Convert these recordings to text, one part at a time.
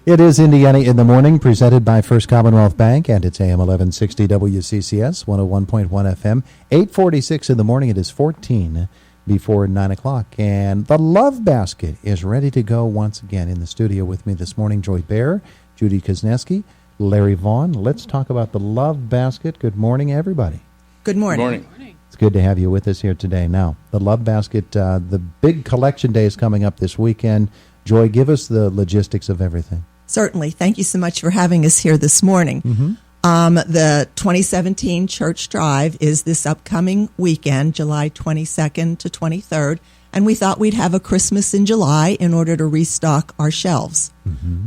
It is Indiana in the Morning, presented by First Commonwealth Bank, and it's AM 1160 WCCS, 101.1 FM, 8:46 in the morning. It is 14 before 9 o'clock, and the Love Basket is ready to go once again. In the studio with me this morning, Joy Behr, Judy Kuzneski, Larry Vaughn. Let's talk about the Love Basket. Good morning, everybody. Good morning. Good morning. It's good to have you with us here today. Now, the Love Basket, the big collection day is coming up this weekend. Joy, give us the logistics of everything. Certainly. Thank you so much for having us here this morning. The 2017 Church Drive is this upcoming weekend, July 22nd to 23rd, and we thought we'd have a Christmas in July in order to restock our shelves.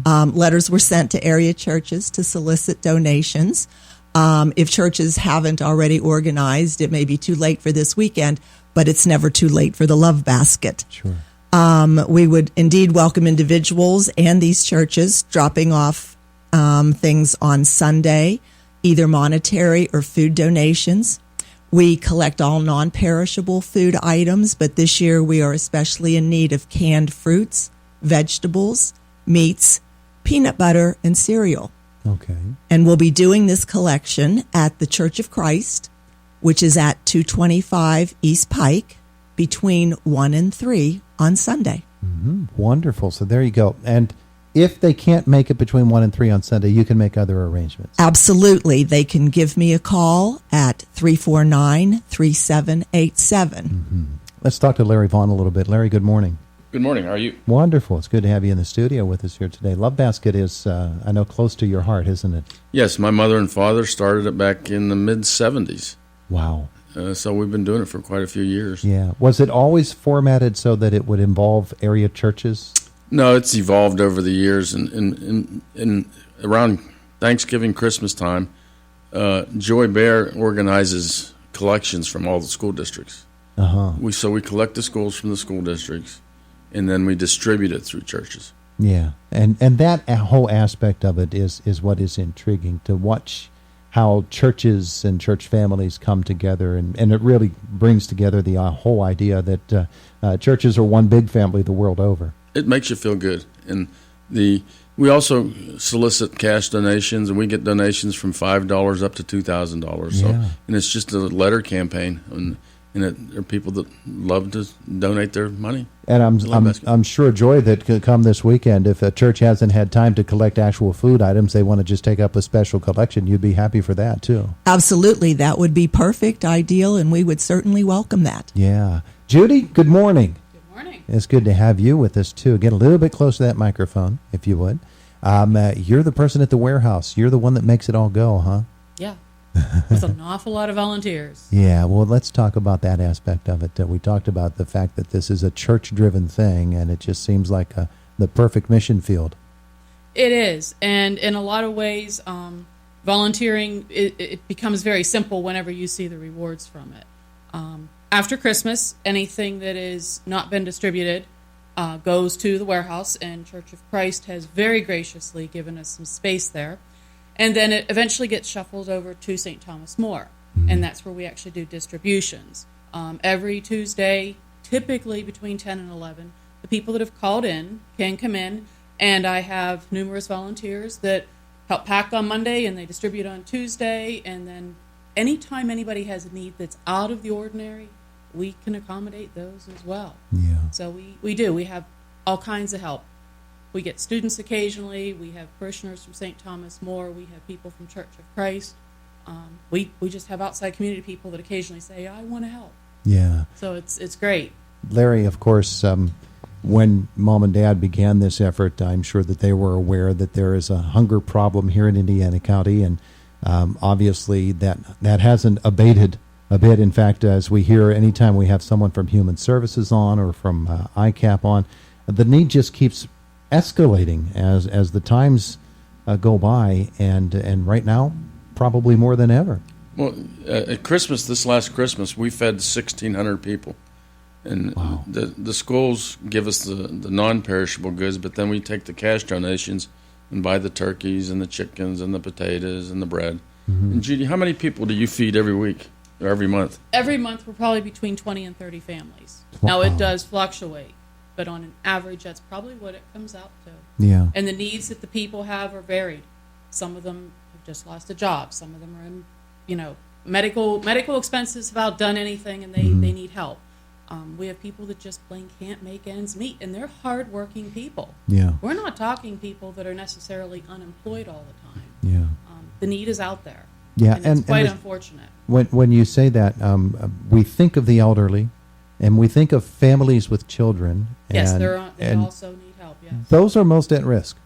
Letters were sent to area churches to solicit donations. If churches haven't already organized, it may be too late for this weekend, but it's never too late for the Love Basket. Sure. We would indeed welcome individuals and these churches dropping off things on Sunday, either monetary or food donations. We collect all non-perishable food items, but this year we are especially in need of canned fruits, vegetables, meats, peanut butter, and cereal. Okay. And we'll be doing this collection at the Church of Christ, which is at 225 East Pike, between 1 and 3 on Sunday. Wonderful. So there you go. And if they can't make it between 1 and 3 on Sunday, you can make other arrangements. Absolutely. They can give me a call at 349-3787. Let's talk to Larry Vaughn a little bit. Larry, good morning. Good morning. How are you? Wonderful. It's good to have you in the studio with us here today. Love Basket is, I know, close to your heart, isn't it? Yes, my mother and father started it back in the mid-'70s. Wow. So we've been doing it for quite a few years. Yeah. Was it always formatted so that it would involve area churches? No, it's evolved over the years. And around Thanksgiving, Christmas time, Joy Behr organizes collections from all the school districts. So we collect the schools from the school districts, and then we distribute it through churches. Yeah. And that whole aspect of it is what is intriguing, to watch how churches and church families come together, and it really brings together the whole idea that churches are one big family the world over. It makes you feel good. And we also solicit cash donations, and we get donations from $5 up to $2,000. So, and it's just a letter campaign, and there are people that love to donate their money. And I'm sure, Joy, that could come this weekend, if a church hasn't had time to collect actual food items, they want to just take up a special collection, you'd be happy for that, too. Absolutely. That would be perfect, ideal, and we would certainly welcome that. Yeah. Judy, good morning. Good morning. It's good to have you with us, too. Get a little bit close to that microphone, if you would. You're the person at the warehouse. You're the one that makes it all go, huh? Yeah. There's an awful lot of volunteers. Yeah, well, let's talk about that aspect of it. We talked about the fact that this is a church-driven thing, and it just seems like the perfect mission field. It is, and in a lot of ways, volunteering, it becomes very simple whenever you see the rewards from it. After Christmas, anything that is not been distributed goes to the warehouse, and Church of Christ has very graciously given us some space there. And then it eventually gets shuffled over to St. Thomas More, and that's where we actually do distributions. Every Tuesday, typically between 10 and 11, the people that have called in can come in, and I have numerous volunteers that help pack on Monday, and they distribute on Tuesday, and then anytime anybody has a need that's out of the ordinary, we can accommodate those as well. Yeah. So we do. We have all kinds of help. We get students occasionally. We have parishioners from St. Thomas More. We have people from Church of Christ. We just have outside community people that occasionally say, I want to help. Yeah. So it's great. Larry, of course, when Mom and Dad began this effort, I'm sure that they were aware that there is a hunger problem here in Indiana County, and obviously that hasn't abated a bit. In fact, as we hear anytime we have someone from Human Services on or from ICAP on, the need just keeps escalating as the times go by, and right now, probably more than ever. Well, at Christmas, this last Christmas, we fed 1,600 people. And wow. the schools give us the non-perishable goods, but then we take the cash donations and buy the turkeys and the chickens and the potatoes and the bread. And Judy, how many people do you feed every week or every month? Every month, we're probably between 20 and 30 families. Now, it does fluctuate. but on an average, that's probably what it comes out to. Yeah. And the needs that the people have are varied. Some of them have just lost a job. Some of them are in, medical expenses have outdone anything, and they need help. We have people that just plain can't make ends meet, and they're hardworking people. Yeah. We're not talking people that are necessarily unemployed all the time. Yeah. The need is out there. Yeah, and it's quite unfortunate. When you say that, we think of the elderly, and we think of families with children. Yes, and, they also need help. Yes. Those are most at risk.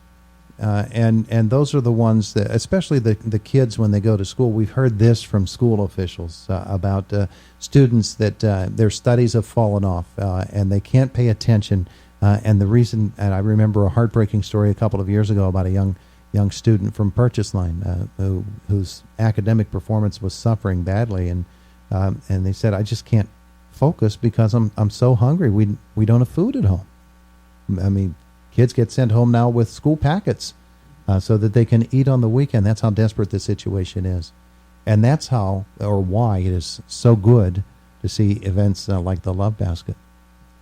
And those are the ones that, especially the kids when they go to school. We've heard this from school officials about students that their studies have fallen off and they can't pay attention. And the reason, and I remember a heartbreaking story a couple of years ago about a young student from Purchase Line whose academic performance was suffering badly, and they said, "I just can't focus because I'm so hungry. We don't have food at home." I mean, kids get sent home now with school packets so that they can eat on the weekend. That's how desperate the situation is. And that's how, or why, it is so good to see events like the Love Basket.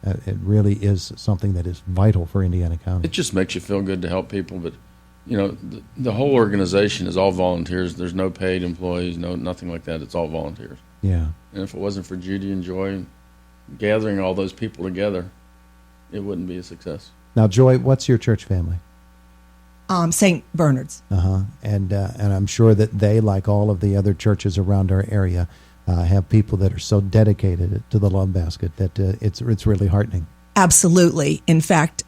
It really is something that is vital for Indiana County. It just makes you feel good to help people, but the whole organization is all volunteers. There's no paid employees, nothing like that. It's all volunteers. Yeah. And if it wasn't for Judy and Joy gathering all those people together, it wouldn't be a success. Now, Joy, what's your church family? St. Bernard's. And I'm sure that they, like all of the other churches around our area, have people that are so dedicated to the Love Basket that it's really heartening. Absolutely. In fact,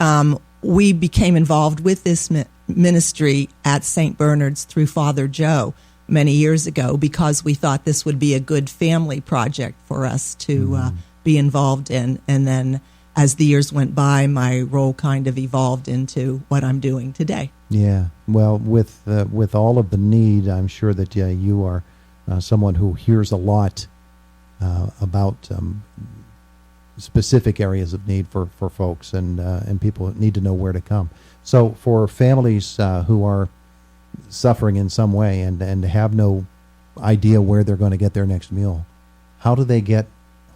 we became involved with this ministry at St. Bernard's through Father Joe many years ago because we thought this would be a good family project for us to be involved in. And then as the years went by, my role kind of evolved into what I'm doing today. Yeah. Well, with all of the need, I'm sure that you are someone who hears a lot about specific areas of need for folks, and people need to know where to come. So for families who are suffering in some way and have no idea where they're going to get their next meal, how do they get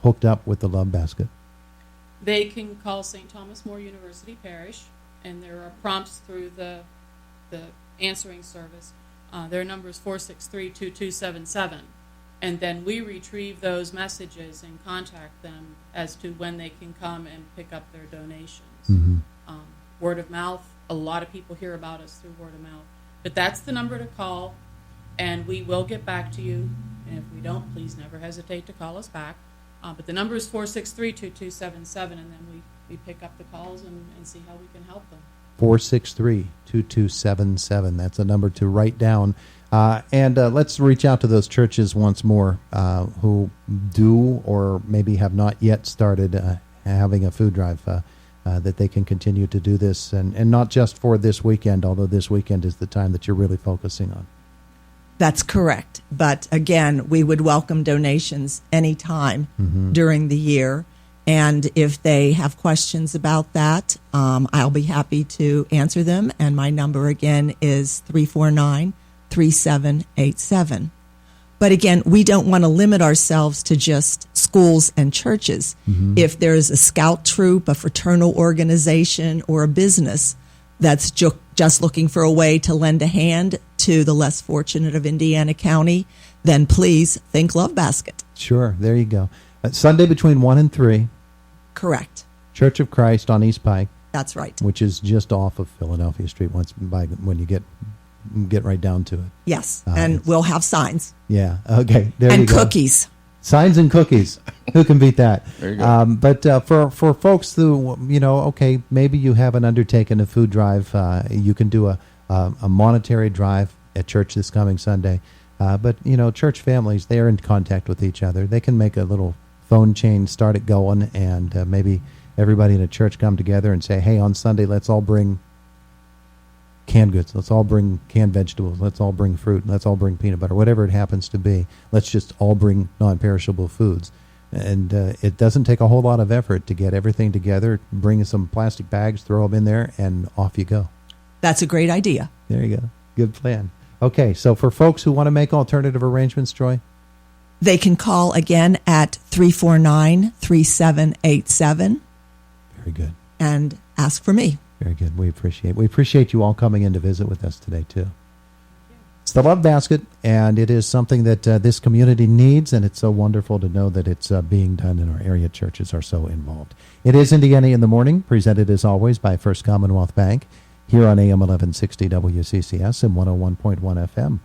hooked up with the Love Basket? They can call St. Thomas More University Parish, and there are prompts through the answering service. Their number is 463-2277. And then we retrieve those messages and contact them as to when they can come and pick up their donations. Word of mouth, a lot of people hear about us through word of mouth. But that's the number to call, and we will get back to you. And if we don't, please never hesitate to call us back. But the number is 463-2277, and then we pick up the calls and see how we can help them. 463-2277. That's a number to write down. And let's reach out to those churches once more who do or maybe have not yet started having a food drive, that they can continue to do this, and not just for this weekend, although this weekend is the time that you're really focusing on. That's correct. But again, we would welcome donations anytime during the year. And if they have questions about that, I'll be happy to answer them. And my number again is 349-3787. But again, we don't want to limit ourselves to just schools and churches. If there's a scout troop, a fraternal organization, or a business that's just looking for a way to lend a hand to the less fortunate of Indiana County, then please think Love Basket. Sure, there you go. Sunday between 1 and 3. Correct. Church of Christ on East Pike. That's right. Which is just off of Philadelphia Street when you get right down to it. Yes, and we'll have signs. Yeah, okay. There and you go. And cookies. Signs and cookies. Who can beat that? There you go. But for folks who, okay, maybe you haven't undertaken a food drive, you can do a monetary drive at church this coming Sunday. But, church families, they are in contact with each other. They can make a little phone chain, start it going, and maybe everybody in a church come together and say, hey, on Sunday, let's all bring canned goods. Let's all bring canned vegetables. Let's all bring fruit. Let's all bring peanut butter, whatever it happens to be. Let's just all bring non-perishable foods. And it doesn't take a whole lot of effort to get everything together, bring some plastic bags, throw them in there, and off you go. That's a great idea. There you go. Good plan. Okay, so for folks who want to make alternative arrangements, Joy? They can call again at 349-3787. Very good. and ask for me. Very good. We appreciate you all coming in to visit with us today, too. It's the Love Basket, and it is something that this community needs, and it's so wonderful to know that it's being done, and our area churches are so involved. It is Indiana in the Morning, presented as always by First Commonwealth Bank, here on AM 1160 WCCS and 101.1 FM.